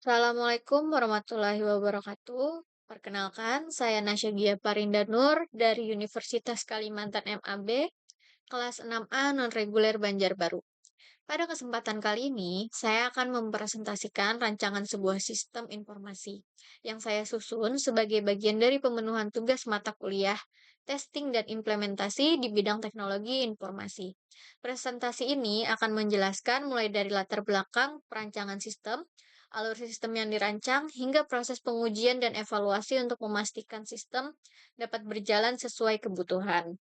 Assalamualaikum warahmatullahi wabarakatuh. Perkenalkan, saya Nasya Gia Parinda Nur dari Universitas Kalimantan MAB, kelas 6A non-reguler Banjarbaru. Pada kesempatan kali ini, saya akan mempresentasikan rancangan sebuah sistem informasi yang saya susun sebagai bagian dari pemenuhan tugas mata kuliah, testing dan implementasi di bidang teknologi informasi. Presentasi ini akan menjelaskan mulai dari latar belakang perancangan sistem, alur sistem yang dirancang, hingga proses pengujian dan evaluasi untuk memastikan sistem dapat berjalan sesuai kebutuhan.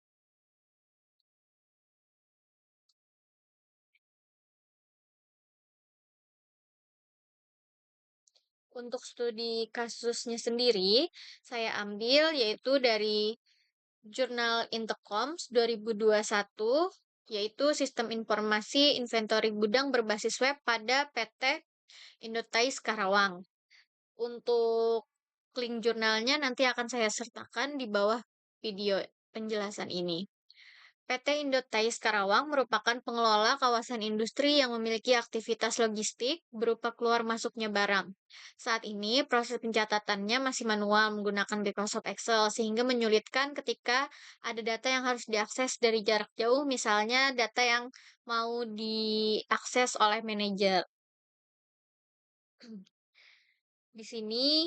Untuk studi kasusnya sendiri, saya ambil yaitu dari Jurnal Intercoms 2021, yaitu Sistem Informasi Inventory Gudang berbasis web pada PT Indotais Karawang. Untuk link jurnalnya nanti akan saya sertakan di bawah video penjelasan ini. PT Indotais Karawang merupakan pengelola kawasan industri yang memiliki aktivitas logistik berupa keluar masuknya barang. Saat ini, proses pencatatannya masih manual menggunakan Microsoft Excel, sehingga menyulitkan ketika ada data yang harus diakses dari jarak jauh, misalnya data yang mau diakses oleh manajer. Di sini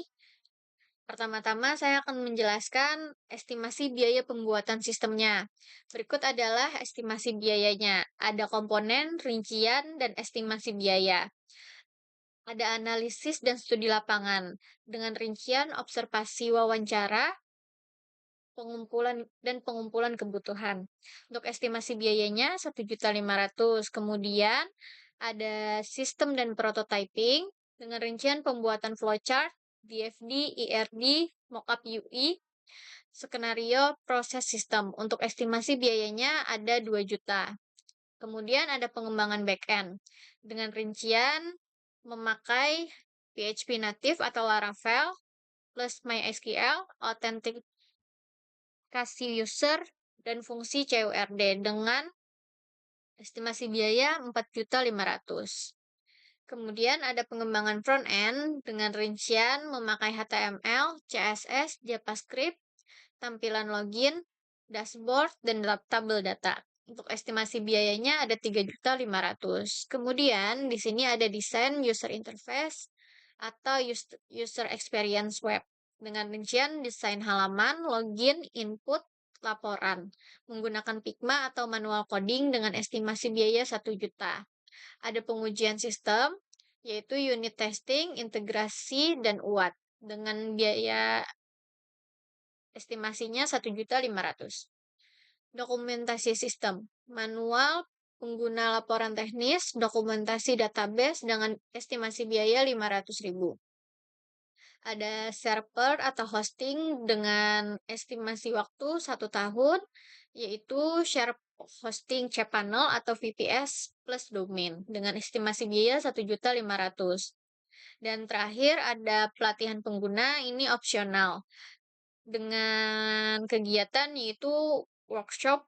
pertama-tama saya akan menjelaskan estimasi biaya pembuatan sistemnya. Berikut adalah estimasi biayanya. Ada komponen, rincian, dan estimasi biaya. Ada analisis dan studi lapangan dengan rincian observasi wawancara, pengumpulan kebutuhan. Untuk estimasi biayanya 1.500.000. Kemudian ada sistem dan prototyping dengan rincian pembuatan flowchart, DFD, IRD, mockup UI, skenario proses sistem. Untuk estimasi biayanya ada 2 juta. Kemudian ada pengembangan backend dengan rincian memakai PHP native atau Laravel plus MySQL, autentikasi user, dan fungsi CURD dengan estimasi biaya 4.500.000. Kemudian ada pengembangan front-end dengan rincian memakai HTML, CSS, JavaScript, tampilan login, dashboard, dan tabel data. Untuk estimasi biayanya ada 3.500.000. Kemudian di sini ada desain user interface atau user experience web dengan rincian desain halaman, login, input, laporan menggunakan Figma atau manual coding dengan estimasi biaya 1 juta. Ada pengujian sistem, yaitu unit testing, integrasi, dan UAT dengan biaya estimasinya 1.500.000. Dokumentasi sistem, manual, pengguna laporan teknis, dokumentasi database dengan estimasi biaya 500.000. Ada server atau hosting dengan estimasi waktu 1 tahun, yaitu share hosting cPanel atau VPS plus domain dengan estimasi biaya 1.500.000. Dan terakhir ada pelatihan pengguna, ini opsional dengan kegiatan yaitu workshop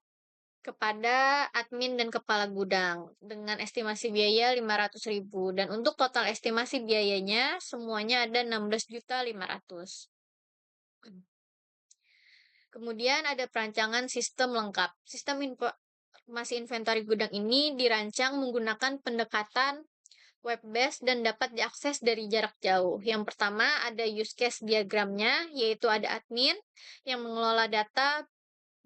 kepada admin dan kepala gudang dengan estimasi biaya 500.000. Dan untuk total estimasi biayanya semuanya ada 16.500.000. Kemudian ada perancangan sistem lengkap. Sistem informasi inventory gudang ini dirancang menggunakan pendekatan web-based dan dapat diakses dari jarak jauh. Yang pertama ada use case diagramnya, yaitu ada admin yang mengelola data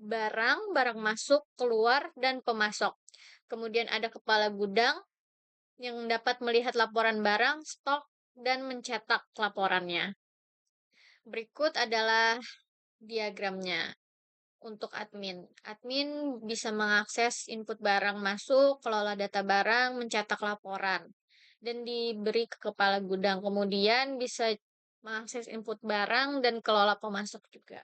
barang, barang masuk, keluar, dan pemasok. Kemudian ada kepala gudang yang dapat melihat laporan barang, stok, dan mencetak laporannya. Berikut adalah diagramnya untuk admin. Admin bisa mengakses input barang masuk, kelola data barang, mencetak laporan, dan diberi ke kepala gudang. Kemudian bisa mengakses input barang dan kelola pemasok juga.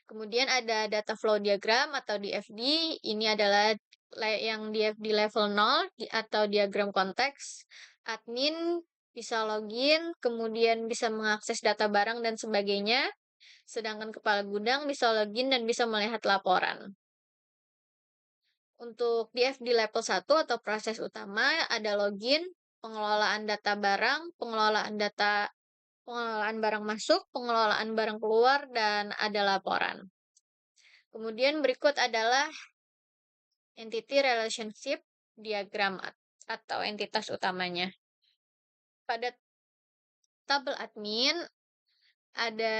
Kemudian ada data flow diagram atau DFD. Ini adalah yang DFD level 0 atau diagram konteks. Admin bisa login, kemudian bisa mengakses data barang dan sebagainya. Sedangkan kepala gudang bisa login dan bisa melihat laporan. Untuk DFD level 1 atau proses utama ada login, pengelolaan data barang, pengelolaan barang masuk, pengelolaan barang keluar, dan ada laporan. Kemudian berikut adalah entity relationship diagram atau entitas utamanya. Pada tabel admin ada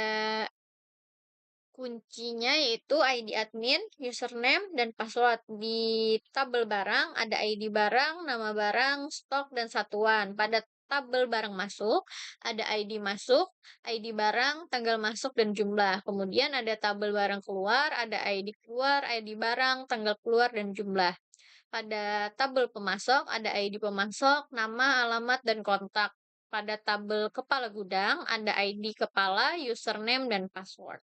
kuncinya yaitu ID admin, username, dan password. Di tabel barang ada ID barang, nama barang, stok, dan satuan. Pada tabel barang masuk ada ID masuk, ID barang, tanggal masuk, dan jumlah. Kemudian ada tabel barang keluar, ada ID keluar, ID barang, tanggal keluar, dan jumlah. Pada tabel pemasok ada ID pemasok, nama, alamat, dan kontak. Pada tabel kepala gudang ada ID kepala, username, dan password.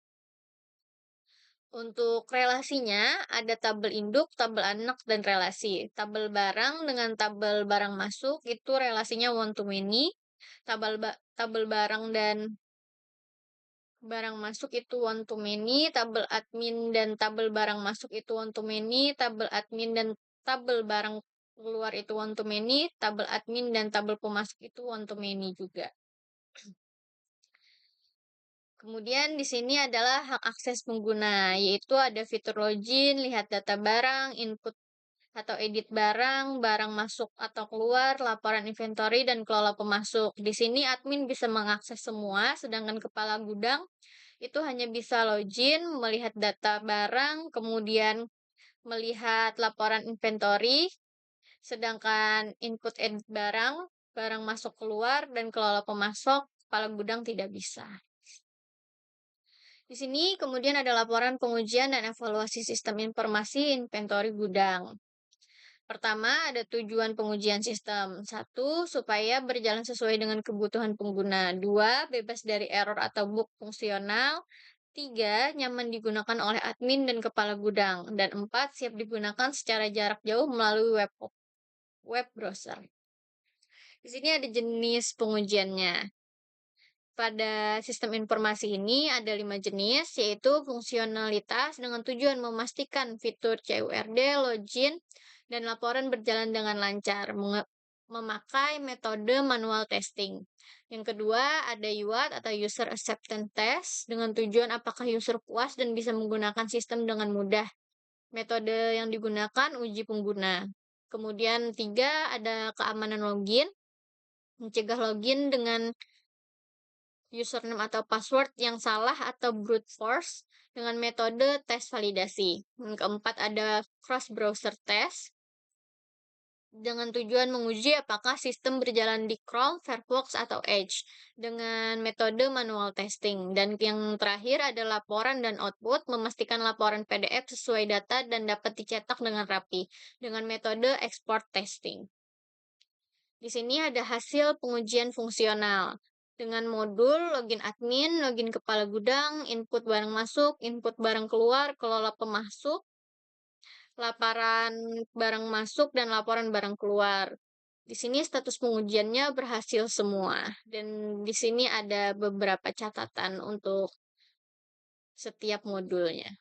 Untuk relasinya, ada tabel induk, tabel anak, dan relasi. Tabel barang dengan tabel barang masuk itu relasinya one to many. Tabel barang dan barang masuk itu one to many. Tabel admin dan tabel barang masuk itu one to many. Tabel admin dan tabel barang keluar itu one to many. Tabel admin dan tabel pemasok itu one to many juga. Kemudian di sini adalah hak akses pengguna, yaitu ada fitur login, lihat data barang, input atau edit barang, barang masuk atau keluar, laporan inventory, dan kelola pemasok. Di sini admin bisa mengakses semua, sedangkan kepala gudang itu hanya bisa login, melihat data barang, kemudian melihat laporan inventory, sedangkan input edit barang, barang masuk keluar, dan kelola pemasok, kepala gudang tidak bisa. Di sini kemudian ada laporan pengujian dan evaluasi sistem informasi inventory gudang. Pertama, ada tujuan pengujian sistem. 1. Supaya berjalan sesuai dengan kebutuhan pengguna. 2. Bebas dari error atau bug fungsional. 3. Nyaman digunakan oleh admin dan kepala gudang. Dan 4. Siap digunakan secara jarak jauh melalui web browser. Di sini ada jenis pengujiannya. Pada sistem informasi ini ada 5 jenis, yaitu fungsionalitas dengan tujuan memastikan fitur CURD, login, dan laporan berjalan dengan lancar, memakai metode manual testing. Yang kedua, ada UAT atau User Acceptance Test dengan tujuan apakah user puas dan bisa menggunakan sistem dengan mudah. Metode yang digunakan uji pengguna. Kemudian 3, ada keamanan login, mencegah login dengan username atau password yang salah atau brute force dengan metode tes validasi. Yang keempat ada cross browser test dengan tujuan menguji apakah sistem berjalan di Chrome, Firefox, atau Edge dengan metode manual testing. Dan yang terakhir ada laporan dan output, memastikan laporan PDF sesuai data dan dapat dicetak dengan rapi dengan metode export testing. Di sini ada hasil pengujian fungsional dengan modul login admin, login kepala gudang, input barang masuk, input barang keluar, kelola pemasok, laporan barang masuk, dan laporan barang keluar. Di sini status pengujiannya berhasil semua. Dan di sini ada beberapa catatan untuk setiap modulnya.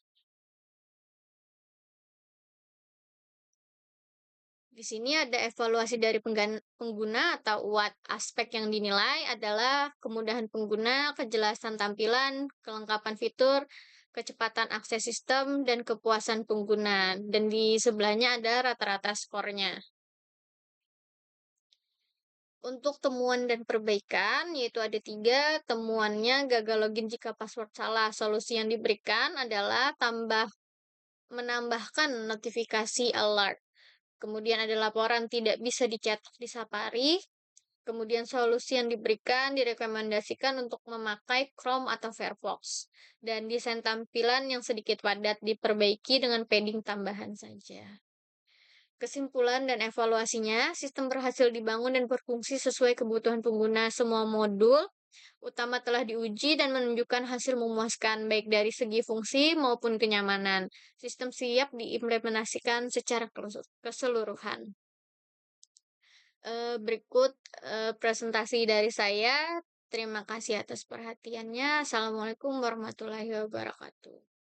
Di sini ada evaluasi dari pengguna atau UAT. Aspek yang dinilai adalah kemudahan pengguna, kejelasan tampilan, kelengkapan fitur, kecepatan akses sistem, dan kepuasan pengguna. Dan di sebelahnya ada rata-rata skornya. Untuk temuan dan perbaikan, yaitu ada 3. Temuannya gagal login jika password salah. Solusi yang diberikan adalah menambahkan notifikasi alert. Kemudian ada laporan tidak bisa dicetak di Safari. Kemudian solusi yang diberikan direkomendasikan untuk memakai Chrome atau Firefox. Dan desain tampilan yang sedikit padat diperbaiki dengan padding tambahan saja. Kesimpulan dan evaluasinya, sistem berhasil dibangun dan berfungsi sesuai kebutuhan pengguna. Semua modul utama telah diuji dan menunjukkan hasil memuaskan baik dari segi fungsi maupun kenyamanan. Sistem siap diimplementasikan secara keseluruhan. Berikut presentasi dari saya. Terima kasih atas perhatiannya. Assalamualaikum warahmatullahi wabarakatuh.